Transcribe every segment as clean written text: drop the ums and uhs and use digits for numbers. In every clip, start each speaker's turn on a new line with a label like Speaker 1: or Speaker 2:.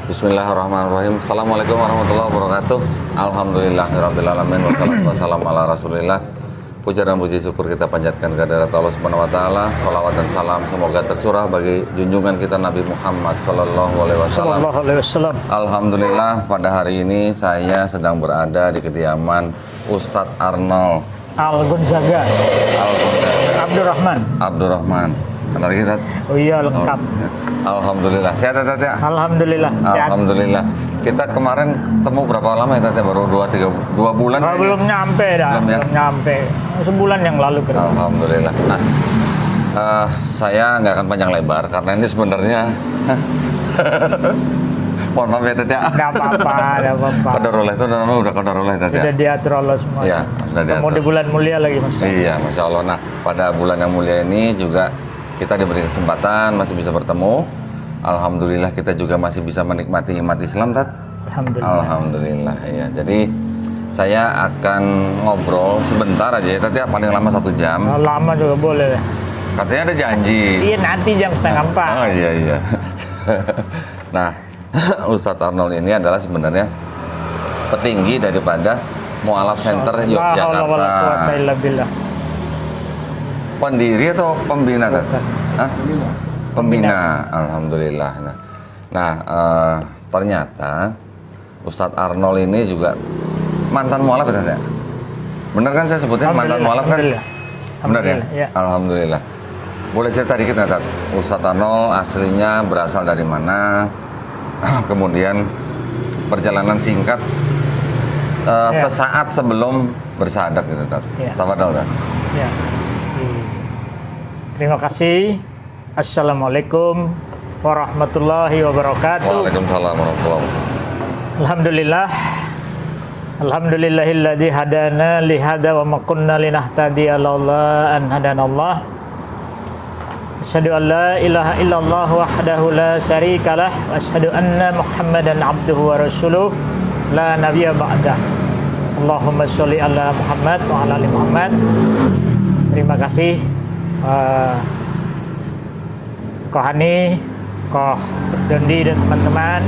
Speaker 1: Bismillahirrahmanirrahim. Assalamualaikum warahmatullahi wabarakatuh. Alhamdulillahirrabbilalamin. Wassalatu wassalamu ala rasulillah. Puja dan puji syukur kita panjatkan kehadirat Allah Subhanahu wa taala. Shalawat dan salam semoga tercurah bagi junjungan kita Nabi Muhammad sallallahu alaihi wasallam. Alhamdulillah pada hari ini saya sedang berada di kediaman Ustadz Arnold
Speaker 2: Al-Gonzaga Abdurrahman. Kenal kita?
Speaker 1: Oh iya, lengkap.
Speaker 2: Alhamdulillah.
Speaker 1: Sehat ya, Tat ya?
Speaker 2: Alhamdulillah.
Speaker 1: Alhamdulillah. Kita kemarin ketemu berapa lama ya, Tat ya? Baru 2 bulan.
Speaker 2: Belum nyampe dah. Belum nyampe. Sebulan yang lalu kira.
Speaker 1: Alhamdulillah. Nah, saya nggak akan panjang lebar karena ini sebenarnya mohon maaf ya, Tat ya.
Speaker 2: Nggak apa-apa.
Speaker 1: Qadarullah itu namanya udah qadarullah, Tat ya.
Speaker 2: Sudah diatur Allah semua.
Speaker 1: Iya, sudah diatur.
Speaker 2: Ketemu di bulan mulia lagi, Mas.
Speaker 1: Iya, Masya Allah. Nah, pada bulan yang mulia ini juga kita diberi kesempatan masih bisa bertemu. Alhamdulillah kita juga masih bisa menikmati nikmat Islam, Tat. Alhamdulillah, ya. Jadi saya akan ngobrol sebentar aja ya, Tat ya, paling lama 1 jam.
Speaker 2: Lama juga boleh.
Speaker 1: Katanya ada janji.
Speaker 2: Iya, nanti jam 3:30.
Speaker 1: Oh iya. Nah, Ustadz Arnold ini adalah sebenarnya petinggi daripada Mu'alaf Center Yogyakarta. Pendiri atau pembina, Tat? Hah? Pembina. Alhamdulillah. Nah, ternyata Ustadz Arnold ini juga mantan mualaf, ya, Tat ya? Bener kan saya sebutnya mantan mualaf kan? Bener ya? Alhamdulillah. Boleh cerita dikit nggak, Tat? Ustadz Arnold aslinya berasal dari mana? Kemudian perjalanan singkat sesaat sebelum bersyahadat gitu, Tat. Tafadhol, Tat.
Speaker 2: Ya. Terima kasih. Assalamualaikum warahmatullahi wabarakatuh.
Speaker 1: Waalaikumsalam warahmatullahi wabarakatuh.
Speaker 2: Alhamdulillah. Alhamdulillahilladzi hadana li hada wa ma kunna linahtadiya laula an hadanallah. Asyhadu an la ilaha illallah wahdahu la syarikalah wa asyhadu anna Muhammadan abduhu wa rasuluh la nabiyya ba'dah. Allahumma sholli ala Muhammad wa ala ali Muhammad. Terima kasih Koh Hani, Koh Dondi dan teman-teman.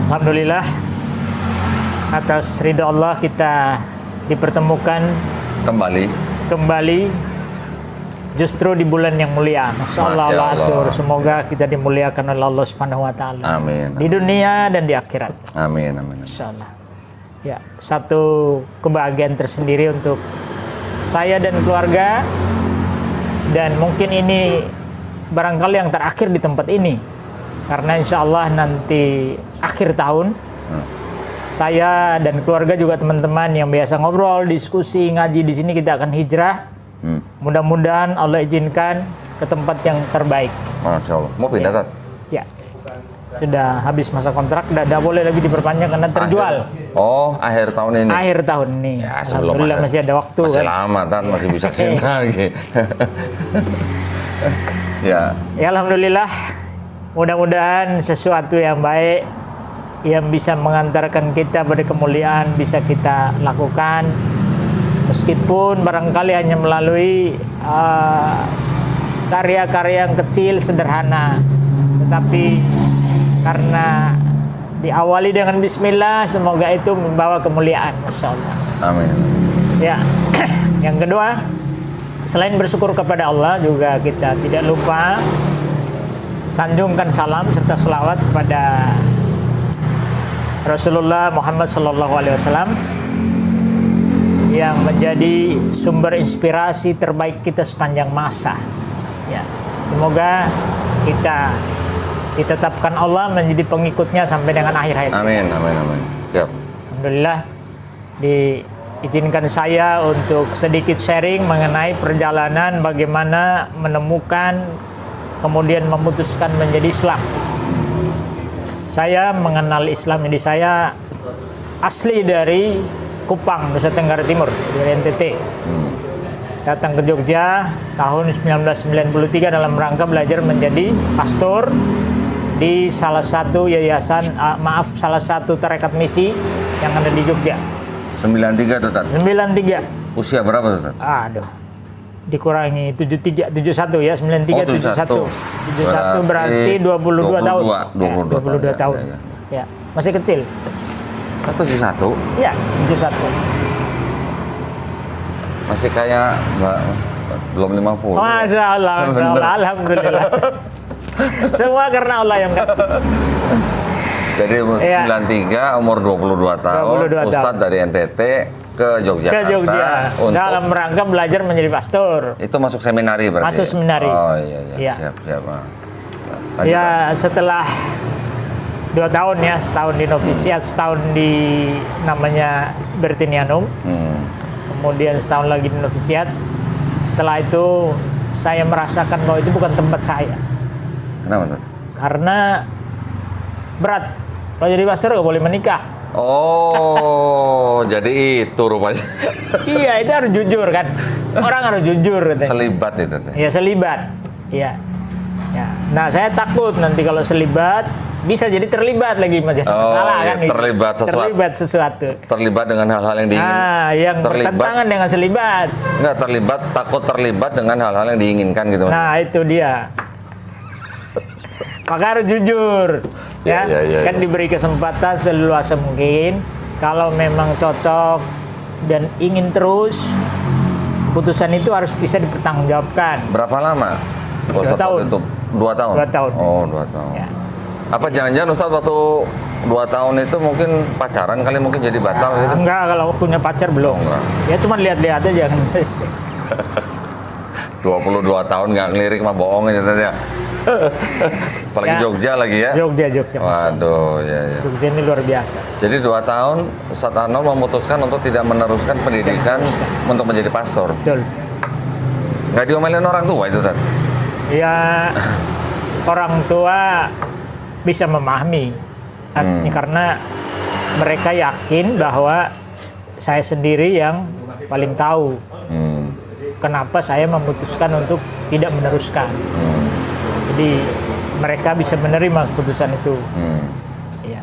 Speaker 2: Alhamdulillah atas ridha Allah kita dipertemukan kembali justru di bulan yang mulia. Masya Allah, atur. Semoga kita dimuliakan oleh Allah Subhanahu wa taala.
Speaker 1: Amin.
Speaker 2: Di dunia dan di akhirat.
Speaker 1: Amin.
Speaker 2: Masya Allah. Ya, satu kebahagiaan tersendiri untuk saya dan keluarga. Dan mungkin ini barangkali yang terakhir di tempat ini, karena insya Allah nanti akhir tahun saya dan keluarga juga teman-teman yang biasa ngobrol, diskusi, ngaji di sini kita akan hijrah. Mudah-mudahan Allah izinkan ke tempat yang terbaik.
Speaker 1: Masya Allah. Mau pindah, Tat?
Speaker 2: Ya. Sudah habis masa kontrak, tidak boleh lagi diperpanjang karena terjual.
Speaker 1: Akhir tahun ini.
Speaker 2: Akhir tahun ini.
Speaker 1: Ya,
Speaker 2: Alhamdulillah masih ada waktu.
Speaker 1: Masih lama, Tat, masih bisa kesini lagi. Ya,
Speaker 2: alhamdulillah. Mudah-mudahan sesuatu yang baik yang bisa mengantarkan kita pada kemuliaan bisa kita lakukan, meskipun barangkali hanya melalui karya-karya yang kecil sederhana, tetapi karena diawali dengan bismillah, semoga itu membawa kemuliaan. Masya Allah.
Speaker 1: Amin.
Speaker 2: Ya, yang kedua, selain bersyukur kepada Allah, juga kita tidak lupa sanjungkan salam serta selawat kepada Rasulullah Muhammad SAW yang menjadi sumber inspirasi terbaik kita sepanjang masa. Ya, semoga kita ditetapkan Allah menjadi pengikutnya sampai dengan akhir hayat.
Speaker 1: Amin. Siap.
Speaker 2: Alhamdulillah, diizinkan saya untuk sedikit sharing mengenai perjalanan bagaimana menemukan kemudian memutuskan menjadi Islam. Saya mengenal Islam ini, saya asli dari Kupang, Nusa Tenggara Timur, dari NTT. Datang ke Jogja tahun 1993 dalam rangka belajar menjadi pastor di salah satu salah satu tarekat misi yang ada di Jogja.
Speaker 1: 93 tuh, Tat?
Speaker 2: 93.
Speaker 1: Usia berapa tuh, Tat?
Speaker 2: Aduh, dikurangi 73, 71 ya, 93, 71. 71 berarti 22 tahun. 22 tahun. Ya, masih kecil.
Speaker 1: 71?
Speaker 2: Ya, 71.
Speaker 1: Masih kayak belum 50.
Speaker 2: Masya Allah, alhamdulillah. Semua karena Allah yang kasih.
Speaker 1: Jadi 93 umur 22 tahun,
Speaker 2: 22
Speaker 1: Ustadz dari NTT ke Yogyakarta untuk
Speaker 2: dalam rangka belajar menjadi pastor.
Speaker 1: Itu masuk seminari berarti.
Speaker 2: Masuk seminari.
Speaker 1: Oh iya. Siap.
Speaker 2: Ya, setelah 2 tahun ya, setahun di novisiat, setahun di namanya Bertinianum. Kemudian setahun lagi di novisiat. Setelah itu saya merasakan bahwa itu bukan tempat saya.
Speaker 1: Kenapa tuh?
Speaker 2: Karena berat. Kalau jadi pastor nggak boleh menikah.
Speaker 1: Oh, jadi itu rupanya.
Speaker 2: Iya, itu harus jujur kan. Orang harus jujur.
Speaker 1: Selibat itu.
Speaker 2: Iya, selibat. Iya. Ya. Nah, saya takut nanti kalau selibat bisa jadi terlibat lagi masalah kan.
Speaker 1: Terlibat sesuatu. Terlibat dengan hal-hal yang diinginkan.
Speaker 2: Nah, yang bertentangan dengan selibat.
Speaker 1: Enggak takut terlibat dengan hal-hal yang diinginkan gitu.
Speaker 2: Nah, itu dia. Maka harus jujur. Ya. Kan diberi kesempatan seluas mungkin. Kalau memang cocok dan ingin terus, putusan itu harus bisa dipertanggungjawabkan.
Speaker 1: Berapa lama?
Speaker 2: 2 tahun.
Speaker 1: Itu 2 tahun.
Speaker 2: 2 tahun.
Speaker 1: Oh, 2 tahun.
Speaker 2: Ya.
Speaker 1: Apa jangan-jangan Ustadz waktu 2 tahun itu mungkin pacaran kali mungkin jadi batal gitu?
Speaker 2: Enggak, kalau punya pacar belum.
Speaker 1: Enggak.
Speaker 2: Ya cuma lihat-lihat aja kan.
Speaker 1: 22 tahun nggak ngelirik mah bohong aja tadi ya. Apalagi
Speaker 2: Ya.
Speaker 1: Jogja lagi ya.
Speaker 2: Jogja.
Speaker 1: Waduh, ya.
Speaker 2: Jogja ini luar biasa.
Speaker 1: Jadi 2 tahun Ustadz Arnold memutuskan untuk tidak meneruskan pendidikan untuk menjadi pastor.
Speaker 2: Betul.
Speaker 1: Nggak diomelin orang tua itu Tad?
Speaker 2: Ya, orang tua bisa memahami. Karena mereka yakin bahwa saya sendiri yang paling tahu kenapa saya memutuskan untuk tidak meneruskan. Jadi mereka bisa menerima keputusan itu. Ya.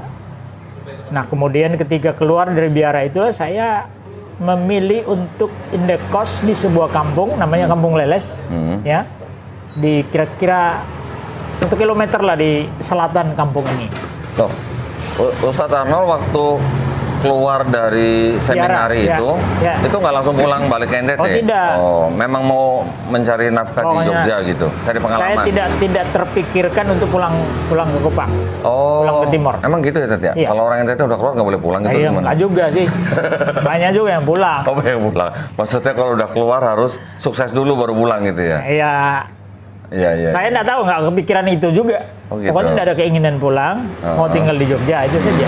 Speaker 2: Nah, kemudian ketika keluar dari biara itulah saya memilih untuk indekos di sebuah kampung namanya Kampung Leles, ya, di kira-kira 1 kilometer lah di selatan kampung ini.
Speaker 1: Tuh, Ustadz Arnold waktu keluar dari seminari itu nggak langsung pulang balik ke NTT?
Speaker 2: Oh, tidak.
Speaker 1: Oh, memang mau mencari nafkah di Jogja gitu, cari pengalaman.
Speaker 2: Saya tidak terpikirkan untuk pulang ke Kupang.
Speaker 1: Oh,
Speaker 2: pulang ke Timor.
Speaker 1: Emang gitu ya Tet ya?
Speaker 2: Iya.
Speaker 1: Kalau orang NTT udah keluar nggak boleh pulang gitu?
Speaker 2: Enggak juga sih. Banyak juga yang pulang.
Speaker 1: Oh, yang pulang. Maksudnya kalau udah keluar harus sukses dulu baru pulang gitu ya?
Speaker 2: Iya. Saya nggak tahu, nggak kepikiran itu juga.
Speaker 1: Oh, gitu.
Speaker 2: Pokoknya nggak ada keinginan pulang, mau tinggal di Jogja itu saja.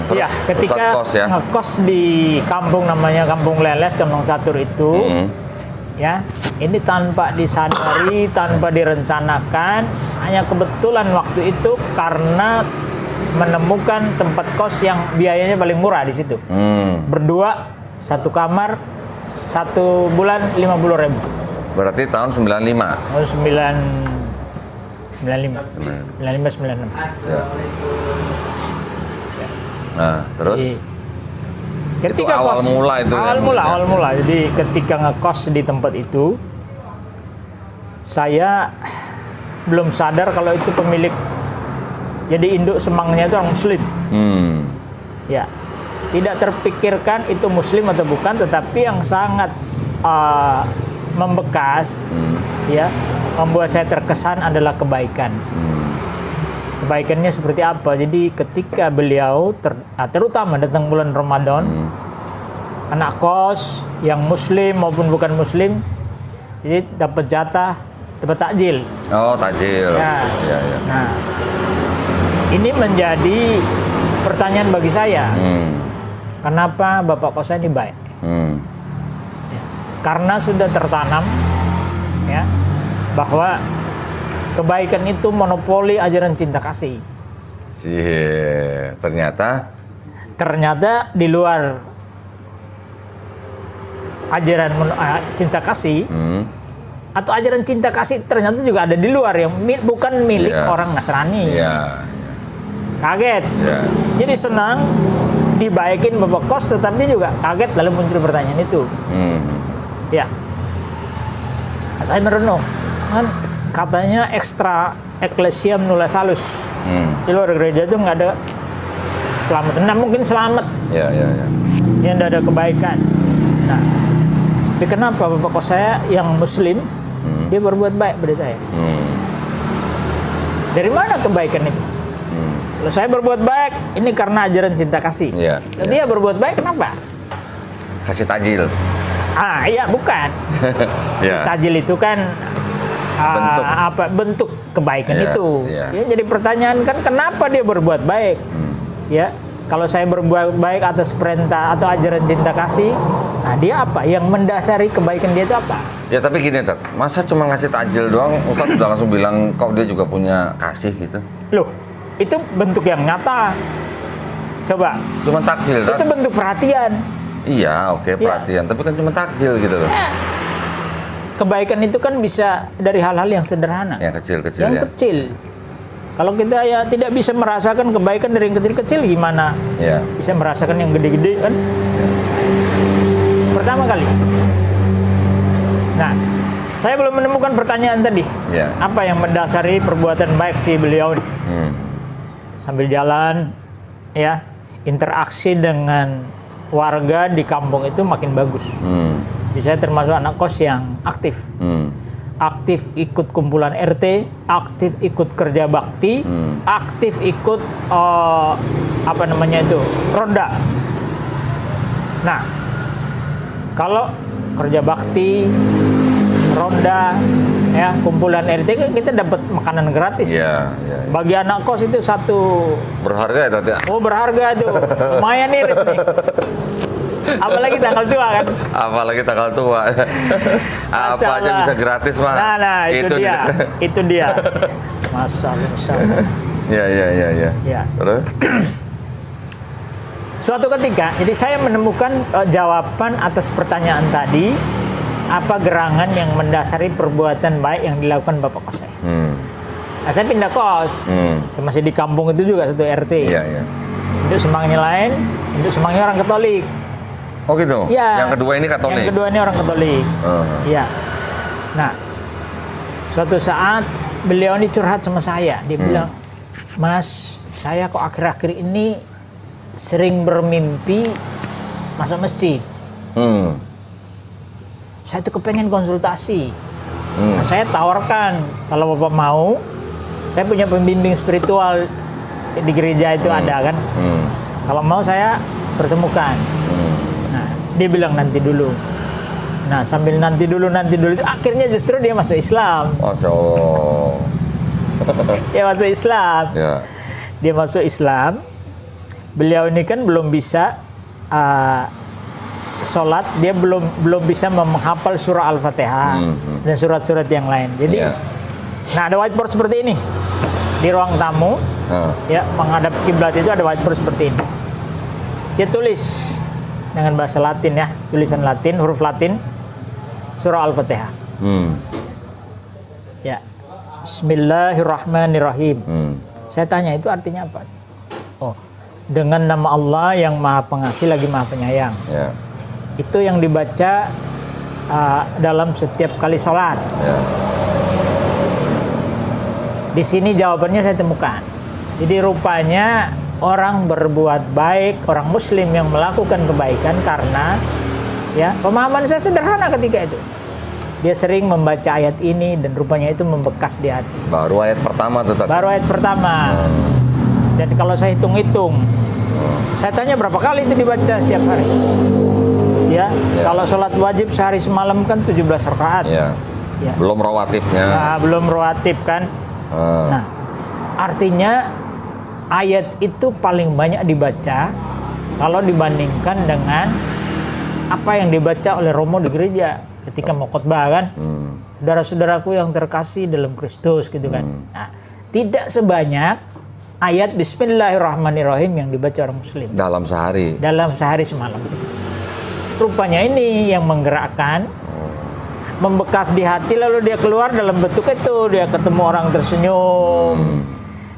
Speaker 1: Terus
Speaker 2: Ya, ketika ngekos di kampung namanya Kampung Leles, Condong Catur itu, ya, ini tanpa disadari, tanpa direncanakan, hanya kebetulan waktu itu karena menemukan tempat kos yang biayanya paling murah di situ. Berdua, 1 kamar, 1 bulan 50.000.
Speaker 1: Berarti tahun 95?
Speaker 2: Tahun 95, 96.
Speaker 1: Ya. Nah, terus?
Speaker 2: Ketika
Speaker 1: itu awal mula itu.
Speaker 2: Awal mula. Jadi ketika ngekos di tempat itu, saya belum sadar kalau itu pemilik. Jadi induk semangnya itu orang Muslim. Ya, tidak terpikirkan itu Muslim atau bukan, tetapi yang sangat membekas, ya, membuat saya terkesan adalah kebaikan. Kebaikannya seperti apa? Jadi ketika beliau terutama datang bulan Ramadan, anak kos yang Muslim maupun bukan Muslim, jadi dapat jatah, dapat takjil.
Speaker 1: Oh, takjil.
Speaker 2: Ya. Nah, ini menjadi pertanyaan bagi saya. Kenapa bapak kos ini baik? Ya, karena sudah tertanam, ya, bahwa kebaikan itu monopoli ajaran cinta kasih.
Speaker 1: Ternyata
Speaker 2: di luar ajaran cinta kasih, atau ajaran cinta kasih ternyata juga ada di luar yang bukan milik orang Nasrani. Kaget. Jadi senang dibaikin bapak kos, tetapi juga kaget lalu muncul pertanyaan itu. Ya, Saya merenung, kan katanya extra ecclesiam nulla salus. Di luar gereja itu nggak ada selamat. Nah, mungkin selamat.
Speaker 1: Ya.
Speaker 2: Yang tidak ada kebaikan. Nah, tapi kenapa bapak kos saya yang muslim, dia berbuat baik pada saya? Dari mana kebaikan itu? Kalau saya berbuat baik, ini karena ajaran cinta kasih.
Speaker 1: Iya,
Speaker 2: Kalau dia berbuat baik, kenapa?
Speaker 1: Kasih takjil.
Speaker 2: Iya, bukan.
Speaker 1: Ya.
Speaker 2: Tajil itu kan
Speaker 1: Bentuk.
Speaker 2: bentuk kebaikan
Speaker 1: Iya,
Speaker 2: itu.
Speaker 1: iya.
Speaker 2: Ya, jadi pertanyaan kan kenapa dia berbuat baik? Ya, kalau saya berbuat baik atas perintah atau ajaran cinta kasih, nah dia apa? Yang mendasari kebaikan dia itu apa?
Speaker 1: Ya tapi gini, Tat, masa cuma ngasih takjil doang, Ustadz udah langsung bilang kok dia juga punya kasih gitu?
Speaker 2: Loh, itu bentuk yang nyata. Coba,
Speaker 1: Cuma takjil, Tat.
Speaker 2: itu bentuk perhatian.
Speaker 1: Iya, oke, perhatian. Tapi kan cuma takjil gitu loh.
Speaker 2: Kebaikan itu kan bisa dari hal-hal yang sederhana.
Speaker 1: Yang kecil-kecil
Speaker 2: Yang
Speaker 1: ya.
Speaker 2: kecil. Kalau kita ya tidak bisa merasakan kebaikan dari yang kecil-kecil, gimana
Speaker 1: Iya.
Speaker 2: bisa merasakan yang gede-gede kan? Pertama kali. Nah, saya belum menemukan pertanyaan tadi.
Speaker 1: Iya.
Speaker 2: Apa yang mendasari perbuatan baik si beliau ini? Sambil jalan, ya, interaksi dengan warga di kampung itu makin bagus. Saya termasuk anak kos yang aktif. Aktif ikut kumpulan RT, aktif ikut kerja bakti, aktif ikut ronda. Nah, kalau kerja bakti, ronda, ya kumpulan RT kan kita dapat makanan gratis.
Speaker 1: Iya.
Speaker 2: Bagi anak kos itu satu
Speaker 1: Berharga ya, Tat?
Speaker 2: berharga tuh, lumayan irit nih. Apalagi tanggal tua kan.
Speaker 1: Apalagi tanggal tua. Apa
Speaker 2: Masya
Speaker 1: aja
Speaker 2: Allah.
Speaker 1: bisa gratis, Mas.
Speaker 2: Nah, itu dia. Itu dia. Masya Allah.
Speaker 1: Iya.
Speaker 2: Ya.
Speaker 1: Terus?
Speaker 2: Suatu ketika, jadi saya menemukan jawaban atas pertanyaan tadi, apa gerangan yang mendasari perbuatan baik yang dilakukan bapak kos saya. Nah, saya pindah kos, masih di kampung itu juga satu RT.
Speaker 1: Iya.
Speaker 2: Itu semangnya lain, itu semangnya orang Katolik.
Speaker 1: Oh gitu?
Speaker 2: Ya.
Speaker 1: Yang kedua ini Katolik?
Speaker 2: Yang kedua ini orang Katolik. Iya. Nah, suatu saat beliau ini curhat sama saya. Dia bilang, Mas, saya kok akhir-akhir ini sering bermimpi masuk masjid. Saya tuh kepengen konsultasi. Nah, saya tawarkan, kalau Bapak mau, saya punya pembimbing spiritual di gereja itu ada kan. Kalau mau saya pertemukan. Nah, dia bilang nanti dulu. Nah, sambil nanti dulu itu akhirnya justru dia masuk Islam.
Speaker 1: Masya Allah.
Speaker 2: Dia masuk Islam.
Speaker 1: Ya.
Speaker 2: Dia masuk Islam. Beliau ini kan belum bisa sholat, dia belum bisa menghafal surah Al-Fatihah dan surat-surat yang lain. Jadi, nah ada whiteboard seperti ini di ruang tamu, ya menghadap kiblat itu ada whiteboard seperti ini. Dia tulis dengan bahasa Latin ya, tulisan Latin, huruf Latin, surah Al-Fatihah. Ya, Bismillahirrahmanirrahim. Saya tanya itu artinya apa? Oh, dengan nama Allah yang Maha Pengasih lagi Maha Penyayang.
Speaker 1: Ya.
Speaker 2: Itu yang dibaca dalam setiap kali sholat.
Speaker 1: Ya.
Speaker 2: Di sini jawabannya saya temukan. Jadi rupanya orang berbuat baik, orang Muslim yang melakukan kebaikan karena ya pemahaman saya sederhana ketika itu. Dia sering membaca ayat ini dan rupanya itu membekas di hati.
Speaker 1: Baru ayat pertama tuh, Tat.
Speaker 2: Baru ayat pertama. Dan kalau saya hitung-hitung, saya tanya berapa kali itu dibaca setiap hari. Ya, kalau sholat wajib sehari semalam kan 17 rakaat.
Speaker 1: Ya.
Speaker 2: Ya.
Speaker 1: Belum rawatibnya.
Speaker 2: Nah, belum rawatib kan. Nah, artinya ayat itu paling banyak dibaca kalau dibandingkan dengan apa yang dibaca oleh Romo di gereja ketika mau khotbah kan. Saudara-saudaraku yang terkasih dalam Kristus gitu kan. Nah, tidak sebanyak ayat Bismillahirrahmanirrahim yang dibaca orang Muslim
Speaker 1: Dalam sehari.
Speaker 2: dalam sehari semalam. Rupanya ini yang menggerakkan, membekas di hati, lalu dia keluar dalam bentuk itu. Dia ketemu orang tersenyum.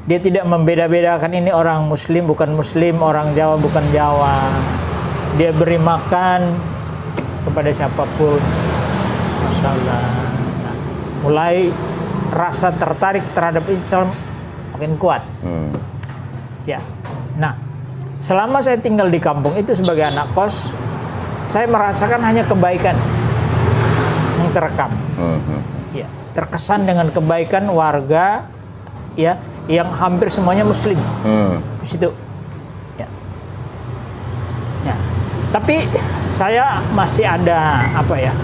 Speaker 2: Dia tidak membeda-bedakan ini orang Muslim bukan Muslim, orang Jawa bukan Jawa. Dia beri makan kepada siapapun. Masalah. Nah, mulai rasa tertarik terhadap Islam makin kuat. Ya. Nah, selama saya tinggal di kampung itu sebagai anak kos, saya merasakan hanya kebaikan yang terekam. Ya, terkesan dengan kebaikan warga ya yang hampir semuanya muslim. Di situ. Ya. Ya. Tapi saya masih ada apa ya?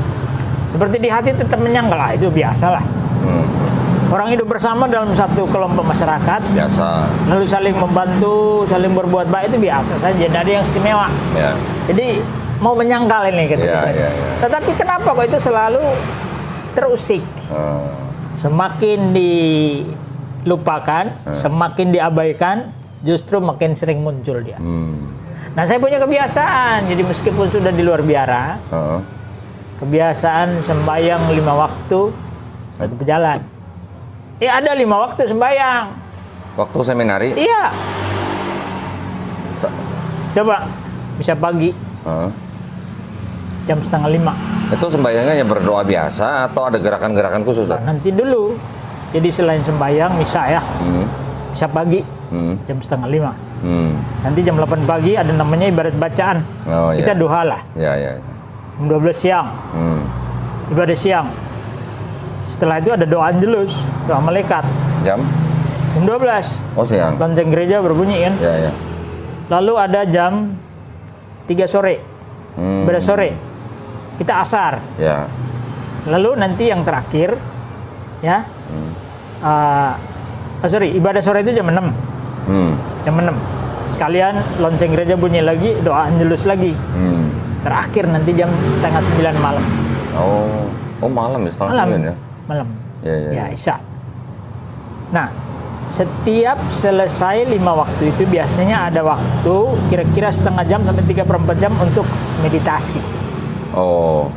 Speaker 2: Seperti di hati tetap menyangkal, itu biasalah. Orang hidup bersama dalam satu kelompok masyarakat,
Speaker 1: Biasa.
Speaker 2: lalu saling membantu, saling berbuat baik itu biasa saja, tidak ada yang istimewa.
Speaker 1: Ya.
Speaker 2: Jadi mau menyangkal ini ketika
Speaker 1: Ya.
Speaker 2: Tetapi kenapa kok itu selalu terusik? Semakin dilupakan, semakin diabaikan, justru makin sering muncul dia. Nah, saya punya kebiasaan, jadi meskipun sudah di luar biara, kebiasaan sembahyang 5 waktu itu berjalan. Ya ada 5 waktu sembahyang.
Speaker 1: Waktu seminari?
Speaker 2: Iya. Coba bisa pagi jam 4:30.
Speaker 1: Itu sembahyangnya hanya berdoa biasa atau ada gerakan-gerakan khusus?
Speaker 2: Nah, nanti dulu. Jadi selain sembahyang misa ya, misa pagi jam 4:30. Nanti jam 8 pagi ada namanya ibadat bacaan. Kita duha lah.
Speaker 1: Ya.
Speaker 2: Jam 12 siang. Ibadah siang. Setelah itu ada doa angelus, doa malaikat.
Speaker 1: Jam
Speaker 2: 12.
Speaker 1: Oh, siang.
Speaker 2: Lonceng gereja berbunyi kan.
Speaker 1: Ya.
Speaker 2: Lalu ada jam 3 sore. Ibadah sore. Kita asar.
Speaker 1: Ya.
Speaker 2: Lalu nanti yang terakhir ya. Ibadah sore itu jam 6. Jam 6. Sekalian lonceng gereja bunyi lagi, doa angelus lagi. Terakhir nanti jam 8:30 malam.
Speaker 1: Oh, malam ya, setengah 9 ya?
Speaker 2: Malam.
Speaker 1: Ya.
Speaker 2: Isya. Nah, setiap selesai 5 waktu itu biasanya ada waktu kira-kira setengah jam sampai 3/4 jam untuk meditasi.
Speaker 1: Oh.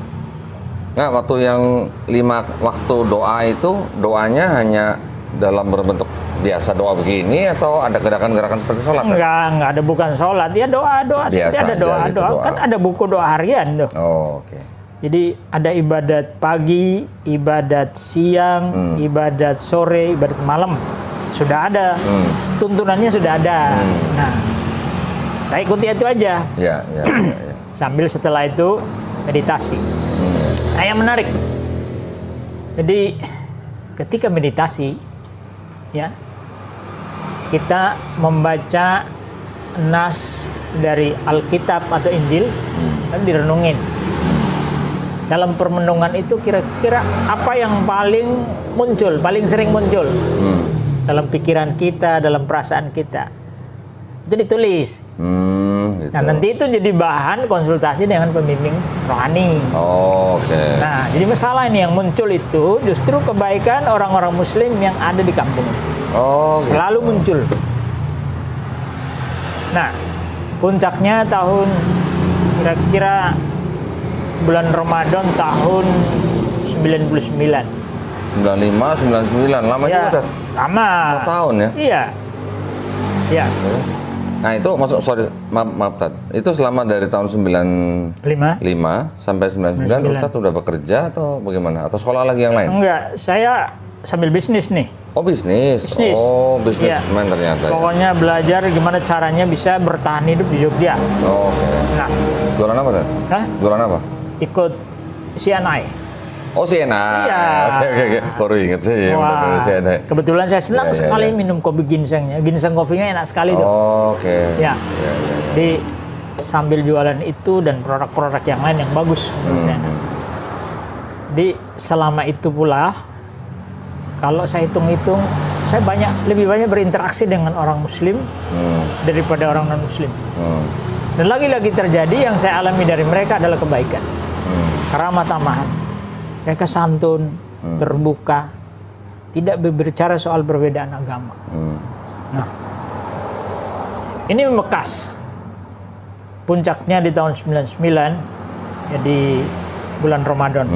Speaker 1: Nah, waktu yang 5 waktu doa itu, doanya hanya dalam berbentuk biasa doa begini atau ada gerakan-gerakan seperti sholat?
Speaker 2: Enggak ada, bukan sholat. Ya doa seperti ada doa. Kan ada buku doa harian tuh.
Speaker 1: Oh, oke.
Speaker 2: Jadi ada ibadat pagi, ibadat siang, ibadat sore, ibadat malam. Sudah ada. Tuntunannya sudah ada. Nah, saya ikuti itu aja.
Speaker 1: Ya.
Speaker 2: Sambil setelah itu meditasi. Nah, yang menarik. Jadi ketika meditasi ya, kita membaca nas dari Alkitab atau Injil dan direnungin. Dalam permenungan itu kira-kira apa yang paling sering muncul dalam pikiran kita, dalam perasaan kita, itu ditulis.
Speaker 1: Gitu.
Speaker 2: Nah, nanti itu jadi bahan konsultasi dengan pembimbing rohani.
Speaker 1: Oh, oke.
Speaker 2: Nah, jadi masalah ini yang muncul itu justru kebaikan orang-orang Muslim yang ada di kampung.
Speaker 1: Oh,
Speaker 2: Selalu muncul. Nah, puncaknya tahun kira-kira bulan Ramadan tahun 99.
Speaker 1: 95, 99, lama
Speaker 2: Ya,
Speaker 1: juga.
Speaker 2: lama.
Speaker 1: 4 tahun ya?
Speaker 2: Iya. Ya.
Speaker 1: Nah, itu maaf Tad. Itu selama dari tahun 95 sampai 99 Ustadz udah bekerja atau bagaimana? Atau sekolah lagi yang lain?
Speaker 2: Enggak, saya sambil bisnis nih.
Speaker 1: Oh, bisnis. Oh, bisnismen ternyata.
Speaker 2: Pokoknya belajar gimana caranya bisa bertahan hidup di Jogja.
Speaker 1: Oh, oke.
Speaker 2: Nah,
Speaker 1: Jualan apa, Tad?
Speaker 2: Hah?
Speaker 1: Jualan apa?
Speaker 2: Ikut CNI.
Speaker 1: Oh, CNI.
Speaker 2: Iya.
Speaker 1: Oke. Baru ingat sih.
Speaker 2: Wah,
Speaker 1: CNI.
Speaker 2: kebetulan saya senang sekali minum kopi ginsengnya. Ginseng kopinya enak sekali tuh.
Speaker 1: Oh, oke.
Speaker 2: Ya. Jadi sambil jualan itu dan produk-produk yang lain yang bagus menurut saya. Jadi selama itu pula, kalau saya hitung-hitung, saya lebih banyak berinteraksi dengan orang Muslim daripada orang non Muslim. Dan lagi-lagi terjadi yang saya alami dari mereka adalah kebaikan, keramah tamahan. Mereka santun, terbuka, tidak berbicara soal perbedaan agama. Nah, ini membekas. Puncaknya di tahun 99, ya di bulan Ramadan.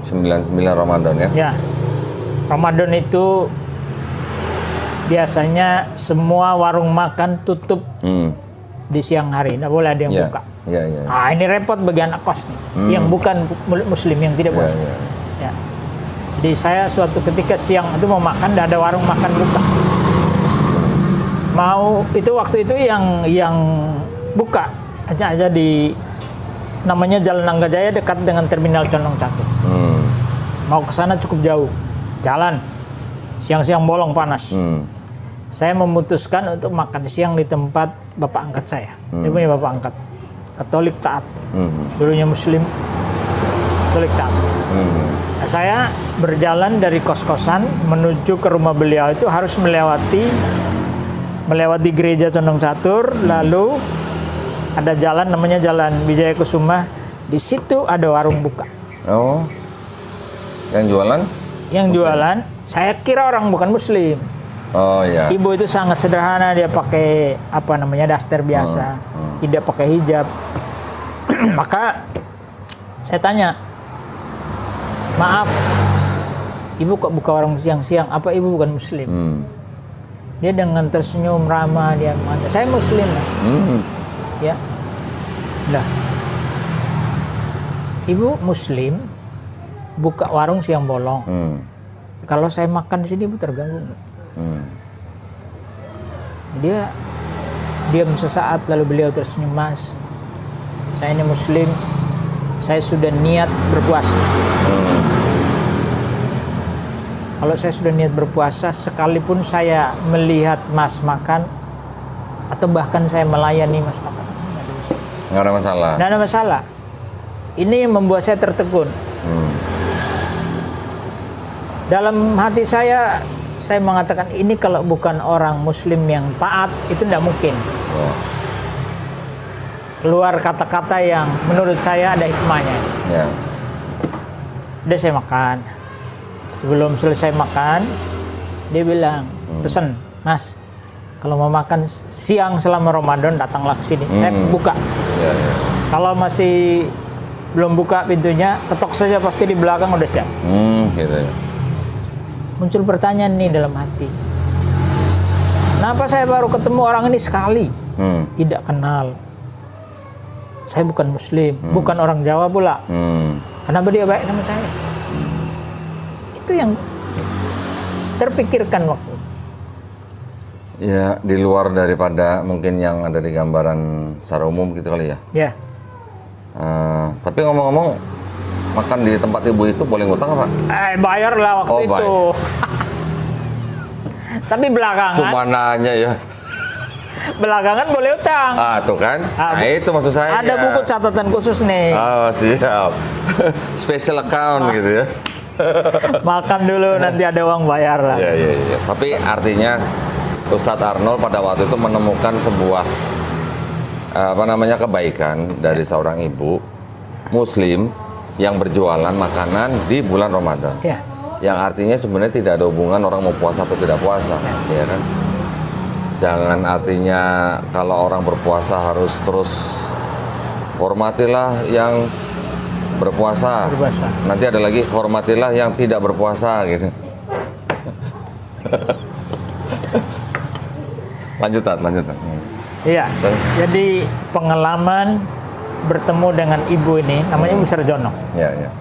Speaker 1: 99 Ramadan ya?
Speaker 2: Ya, Ramadan itu biasanya semua warung makan tutup di siang hari, tidak boleh ada yang buka.
Speaker 1: Iya.
Speaker 2: Nah, ini repot bagi anak kos nih, yang bukan Muslim, yang tidak puasa. Ya. Jadi saya suatu ketika siang itu mau makan, tidak ada warung makan buka. Waktu itu yang buka aja di namanya Jalan Nangga Jaya dekat dengan Terminal Condong Catur. Mau ke sana cukup jauh, jalan siang-siang bolong panas. Saya memutuskan untuk makan siang di tempat bapak angkat saya. Dia punya bapak angkat, Katolik taat, dulunya Muslim, Katolik taat. Nah, saya berjalan dari kos-kosan menuju ke rumah beliau itu harus melewati gereja Condong Catur, lalu ada jalan namanya Jalan Wijaya Kusuma. Di situ ada warung buka.
Speaker 1: Oh, yang jualan?
Speaker 2: Yang jualan, saya kira orang bukan Muslim.
Speaker 1: Oh ya.
Speaker 2: Ibu itu sangat sederhana, dia pakai daster biasa, tidak pakai hijab. Maka saya tanya, maaf, ibu kok buka warung siang-siang? Apa ibu bukan Muslim? Dia dengan tersenyum ramah, dia mengatakan, saya Muslim. Ya, lah, ibu Muslim buka warung siang bolong. Kalau saya makan di sini ibu terganggu nggak? Dia diam sesaat, lalu beliau tersenyum, Mas, saya ini Muslim, saya sudah niat berpuasa. Kalau saya sudah niat berpuasa, sekalipun saya melihat Mas makan atau bahkan saya melayani Mas makan,
Speaker 1: Nggak ada masalah.
Speaker 2: nggak ada masalah. Ini yang membuat saya tertegun. Dalam hati saya mengatakan, ini kalau bukan orang Muslim yang taat, itu tidak mungkin. Keluar kata-kata yang menurut saya ada hikmahnya.
Speaker 1: Ya.
Speaker 2: Udah saya makan. Sebelum selesai makan, dia bilang, pesan, Mas, kalau mau makan siang selama Ramadan datanglah ke sini. Saya buka.
Speaker 1: Ya, ya.
Speaker 2: Kalau masih belum buka pintunya, ketok saja, pasti di belakang udah siap.
Speaker 1: Gitu ya.
Speaker 2: Muncul pertanyaan nih dalam hati. Kenapa saya baru ketemu orang ini sekali? Tidak kenal. Saya bukan Muslim, bukan orang Jawa pula. Kenapa dia baik sama saya? Itu yang terpikirkan waktu.
Speaker 1: Ya, di luar daripada mungkin yang ada di gambaran secara umum gitu kali ya.
Speaker 2: Ya.
Speaker 1: Tapi ngomong-ngomong, makan di tempat ibu itu boleh ngutang apa?
Speaker 2: Bayar lah waktu itu. Tapi belakangan.
Speaker 1: Cuma nanya ya.
Speaker 2: Belakangan boleh utang.
Speaker 1: Tuh kan. Nah, itu maksud saya.
Speaker 2: Ada buku catatan khusus nih.
Speaker 1: Oh, siap. Special account gitu ya.
Speaker 2: Makan dulu, nanti ada uang bayar lah.
Speaker 1: Iya. Tapi artinya Ustadz Arnold pada waktu itu menemukan sebuah kebaikan dari seorang ibu Muslim yang berjualan makanan di bulan Ramadan.
Speaker 2: Ya.
Speaker 1: Yang artinya sebenarnya tidak ada hubungan orang mau puasa atau tidak puasa, ya kan? Jangan artinya kalau orang berpuasa harus terus hormatilah yang berpuasa. Nanti ada lagi hormatilah yang tidak berpuasa gitu. Lanjutan.
Speaker 2: Iya. Jadi pengalaman bertemu dengan ibu ini namanya Ibu Sarjono.
Speaker 1: Iya.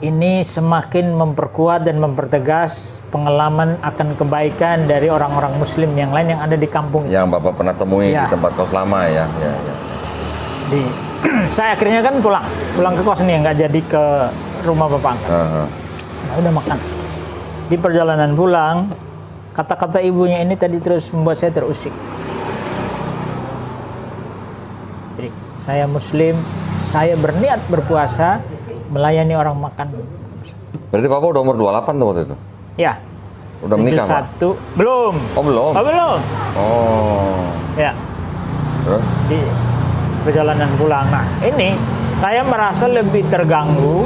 Speaker 2: Ini semakin memperkuat dan mempertegas pengalaman akan kebaikan dari orang-orang Muslim yang lain yang ada di kampung.
Speaker 1: Yang Bapak pernah temui di tempat kos lama ya.
Speaker 2: Saya akhirnya kan pulang ke kos nih, nggak jadi ke rumah Bapak angkat. Nah, udah makan. Di perjalanan pulang, kata-kata ibunya ini tadi terus membuat saya terusik. Jadi, saya Muslim, saya berniat berpuasa, melayani orang makan.
Speaker 1: Berarti Papa udah umur 28 tuh waktu itu?
Speaker 2: Ya.
Speaker 1: Udah menikah, Pak?
Speaker 2: Belum.
Speaker 1: Oh, belum?
Speaker 2: Belum.
Speaker 1: Oh.
Speaker 2: Ya.
Speaker 1: Terus?
Speaker 2: Di perjalanan pulang. Nah, ini saya merasa lebih terganggu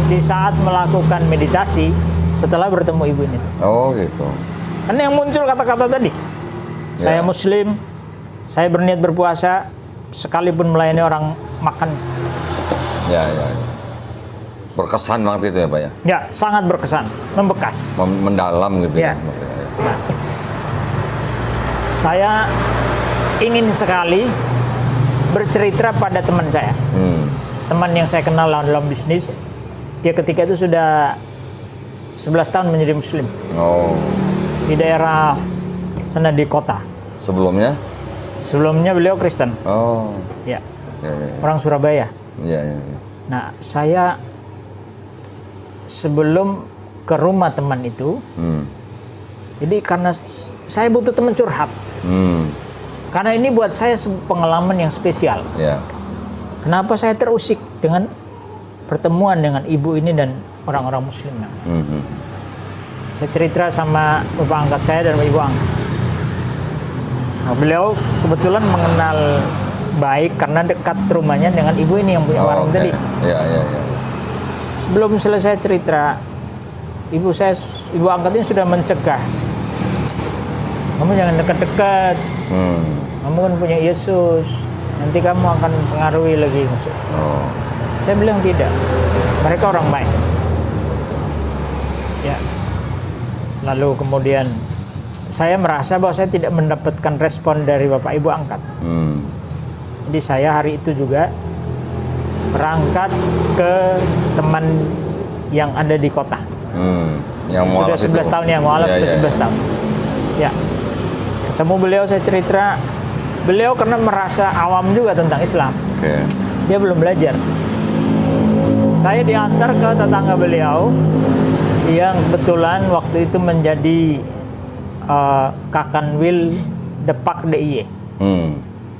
Speaker 2: di saat melakukan meditasi setelah bertemu ibu ini.
Speaker 1: Oh, gitu.
Speaker 2: Karena yang muncul kata-kata tadi. Saya Muslim, saya berniat berpuasa, sekalipun melayani orang makan.
Speaker 1: Ya. Berkesan banget itu ya, Pak ya?
Speaker 2: Ya, sangat berkesan, membekas.
Speaker 1: Mendalam gitu ya.
Speaker 2: Nah, saya ingin sekali bercerita pada teman saya. Teman yang saya kenal dalam bisnis. Dia ketika itu sudah 11 tahun menjadi Muslim
Speaker 1: Oh.
Speaker 2: di daerah sana di kota.
Speaker 1: Sebelumnya?
Speaker 2: Sebelumnya beliau Kristen.
Speaker 1: Oh.
Speaker 2: Ya,
Speaker 1: Ya, ya, ya.
Speaker 2: orang Surabaya.
Speaker 1: Ya, ya, ya.
Speaker 2: Nah, saya sebelum ke rumah teman itu, jadi karena saya butuh teman curhat. Karena ini buat saya pengalaman yang spesial.
Speaker 1: Ya.
Speaker 2: Kenapa saya terusik dengan pertemuan dengan ibu ini dan orang-orang Muslim? Saya cerita sama bapak angkat saya dan ibu angkat. Nah, beliau kebetulan mengenal baik karena dekat rumahnya dengan ibu ini yang punya warung
Speaker 1: oke.
Speaker 2: tadi.
Speaker 1: Ya, ya, ya.
Speaker 2: Sebelum selesai cerita, ibu angkat ini sudah mencegah. Kamu jangan dekat-dekat. Kamu kan punya Yesus. Nanti kamu akan pengaruhi lagi Yesus.
Speaker 1: Oh.
Speaker 2: Saya bilang tidak. Mereka orang baik. Ya. Lalu kemudian saya merasa bahwa saya tidak mendapatkan respon dari bapak ibu angkat. Jadi saya hari itu juga berangkat ke teman yang ada di kota.
Speaker 1: Yang
Speaker 2: Sudah 11 tahun ya, mualaf
Speaker 1: Ya,
Speaker 2: sudah
Speaker 1: ya,
Speaker 2: 11 tahun. Ya. Saya ketemu beliau, saya cerita. Beliau karena merasa awam juga tentang Islam.
Speaker 1: Oke.
Speaker 2: Dia belum belajar. Saya diantar ke tetangga beliau yang kebetulan waktu itu menjadi Kakanwil Depak DIY.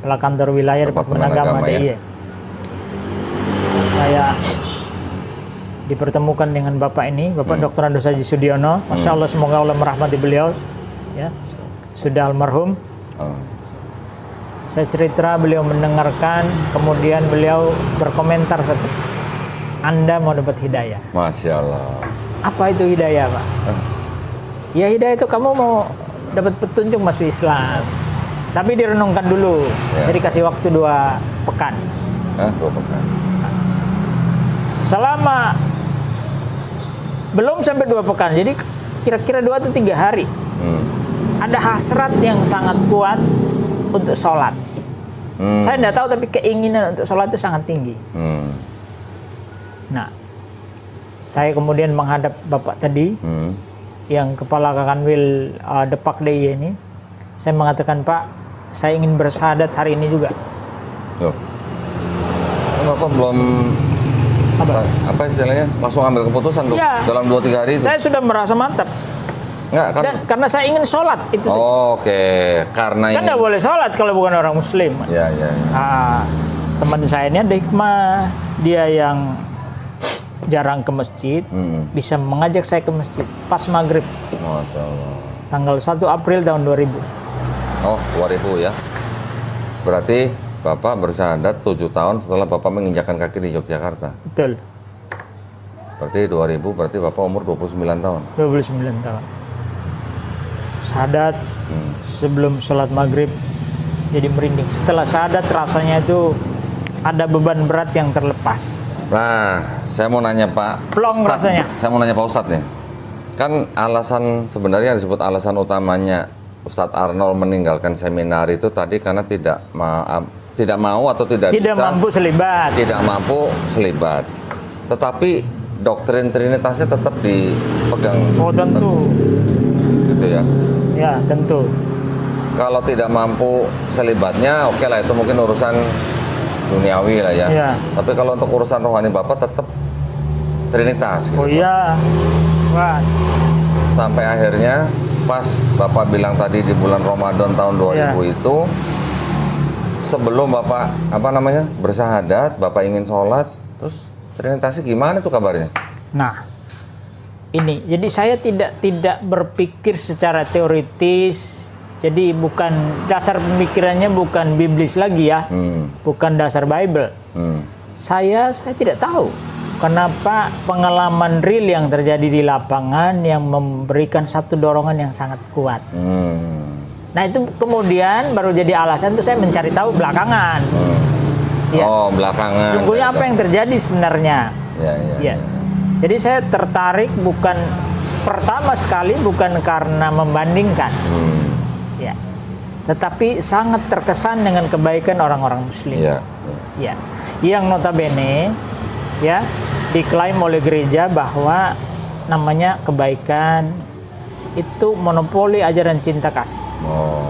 Speaker 2: Kepala kantor wilayah Departemen Agama DIY. Saya dipertemukan dengan Bapak ini, Bapak Dr. Andos Haji Sudiono. Masya Allah, semoga Allah merahmati beliau. Ya, sudah almarhum. Saya cerita, beliau mendengarkan, kemudian beliau berkomentar satu. Anda mau dapat hidayah.
Speaker 1: Masya Allah.
Speaker 2: Apa itu hidayah, Pak? Ya hidayah itu kamu mau dapat petunjuk masuk Islam. Tapi direnungkan dulu.
Speaker 1: Ya.
Speaker 2: Jadi kasih waktu 2 pekan.
Speaker 1: 2 pekan.
Speaker 2: Selama belum sampai 2 pekan. Jadi kira-kira 2 atau 3 hari. Ada hasrat yang sangat kuat untuk sholat. Saya tidak tahu, tapi keinginan untuk sholat itu sangat tinggi. Nah, saya kemudian menghadap Bapak tadi, yang kepala Kakanwil Depak DIY ini. Saya mengatakan, Pak, saya ingin bersyahadat hari ini juga.
Speaker 1: Loh. Bapak belum apa istilahnya? Langsung ambil keputusan tuh
Speaker 2: Ya.
Speaker 1: dalam 2-3 hari itu?
Speaker 2: Saya sudah merasa mantap.
Speaker 1: Enggak, kan?
Speaker 2: Dan karena saya ingin sholat itu.
Speaker 1: Oke, karena
Speaker 2: Kan
Speaker 1: ini.
Speaker 2: tidak boleh sholat kalau bukan orang Muslim.
Speaker 1: Ya, ya, ya.
Speaker 2: Teman saya ini ada hikmah, dia yang jarang ke masjid, bisa mengajak saya ke masjid pas maghrib,
Speaker 1: Masya Allah.
Speaker 2: tanggal 1 April tahun 2000.
Speaker 1: Oh, 2000 ya. Berarti Bapak bersyahadat 7 tahun setelah Bapak menginjakkan kaki di Yogyakarta.
Speaker 2: Betul,
Speaker 1: Berarti 2000, berarti Bapak umur 29 tahun.
Speaker 2: 29 tahun. Syahadat sebelum sholat maghrib jadi merinding. Setelah syahadat rasanya itu ada beban berat yang terlepas.
Speaker 1: Nah, saya mau nanya Pak
Speaker 2: Plong
Speaker 1: Ustadz,
Speaker 2: rasanya.
Speaker 1: Saya mau nanya Pak Ustadz nih. Kan alasan sebenarnya yang disebut alasan utamanya Ustadz Arnold meninggalkan seminar itu tadi karena tidak mau atau tidak bisa,
Speaker 2: mampu selibat.
Speaker 1: tidak mampu selibat. Tetapi doktrin Trinitasnya tetap dipegang.
Speaker 2: Oh tentu.
Speaker 1: Gitu ya.
Speaker 2: Ya tentu.
Speaker 1: Kalau tidak mampu selibatnya, oke lah, itu mungkin urusan duniawi lah ya.
Speaker 2: Ya.
Speaker 1: Tapi kalau untuk urusan rohani Bapak tetap Trinitas. Gitu,
Speaker 2: Oh iya. Wah.
Speaker 1: sampai akhirnya pas Bapak bilang tadi di bulan Ramadan tahun 2000 itu, sebelum Bapak bersyahadat, Bapak ingin sholat, terus Trinitasnya gimana tuh kabarnya?
Speaker 2: Nah, ini jadi saya tidak berpikir secara teoritis. Jadi bukan dasar pemikirannya bukan biblis lagi ya, bukan dasar Bible. Saya tidak tahu kenapa pengalaman real yang terjadi di lapangan yang memberikan satu dorongan yang sangat kuat. Nah itu kemudian baru jadi alasan itu saya mencari tahu belakangan. Ya.
Speaker 1: Oh belakangan.
Speaker 2: Sungguhnya apa yang terjadi sebenarnya?
Speaker 1: Ya.
Speaker 2: Jadi saya tertarik bukan pertama sekali bukan karena membandingkan. Ya. Tetapi sangat terkesan dengan kebaikan orang-orang Muslim.
Speaker 1: Ya.
Speaker 2: Ya. Yang notabene ya diklaim oleh gereja bahwa namanya kebaikan itu monopoli ajaran cinta kasih.
Speaker 1: Oh.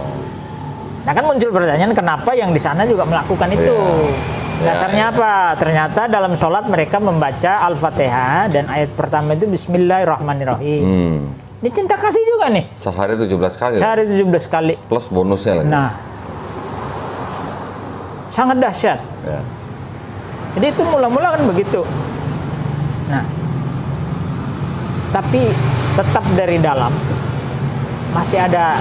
Speaker 2: Nah kan muncul pertanyaan kenapa yang di sana juga melakukan itu? Dasarnya apa? Ternyata dalam sholat mereka membaca Al-Fatihah dan ayat pertama itu Bismillahirrahmanirrahim. Ini cinta kasih juga nih.
Speaker 1: Sehari 17 kali.
Speaker 2: Sehari 17 kali.
Speaker 1: Plus bonusnya lagi.
Speaker 2: Nah, sangat dahsyat.
Speaker 1: Ya.
Speaker 2: Jadi itu mula-mula kan begitu. Nah, tapi tetap dari dalam masih ada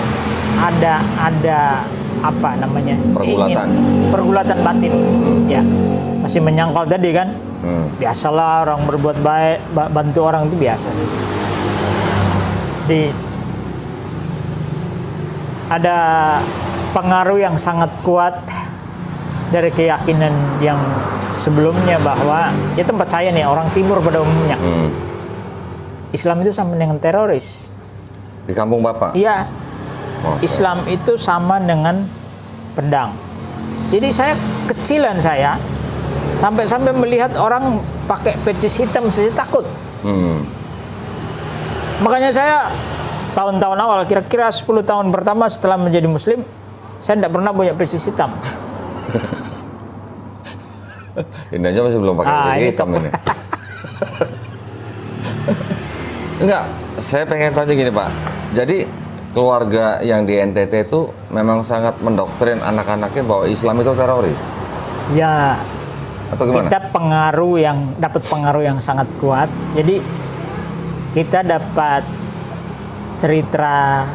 Speaker 2: apa namanya?
Speaker 1: Pergulatan.
Speaker 2: Pergulatan batin. Ya, masih menyangkal tadi kan. Biasalah orang berbuat baik, bantu orang itu biasa. Ada pengaruh yang sangat kuat dari keyakinan yang sebelumnya bahwa ya tempat saya nih orang timur pada umumnya Islam itu sama dengan teroris.
Speaker 1: Di kampung Bapak?
Speaker 2: Iya. Islam itu sama dengan pedang. Jadi saya kecilan saya sampai melihat orang pakai peci hitam saya takut. Makanya saya tahun-tahun awal kira-kira 10 tahun pertama setelah menjadi muslim saya tidak pernah punya peci hitam.
Speaker 1: Ini aja masih belum pakai peci hitam ini. Enggak, saya pengen tanya gini Pak. Jadi keluarga yang di NTT itu memang sangat mendoktrin anak-anaknya bahwa Islam itu teroris.
Speaker 2: Ya.
Speaker 1: Atau gimana?
Speaker 2: Kita dapat pengaruh yang sangat kuat. Jadi kita dapat cerita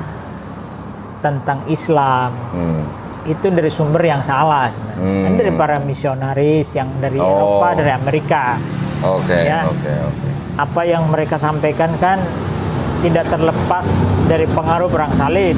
Speaker 2: tentang Islam itu dari sumber yang salah, dari para misionaris yang dari Eropa, dari Amerika.
Speaker 1: Oke.
Speaker 2: Apa yang mereka sampaikan kan tidak terlepas dari pengaruh perang salib.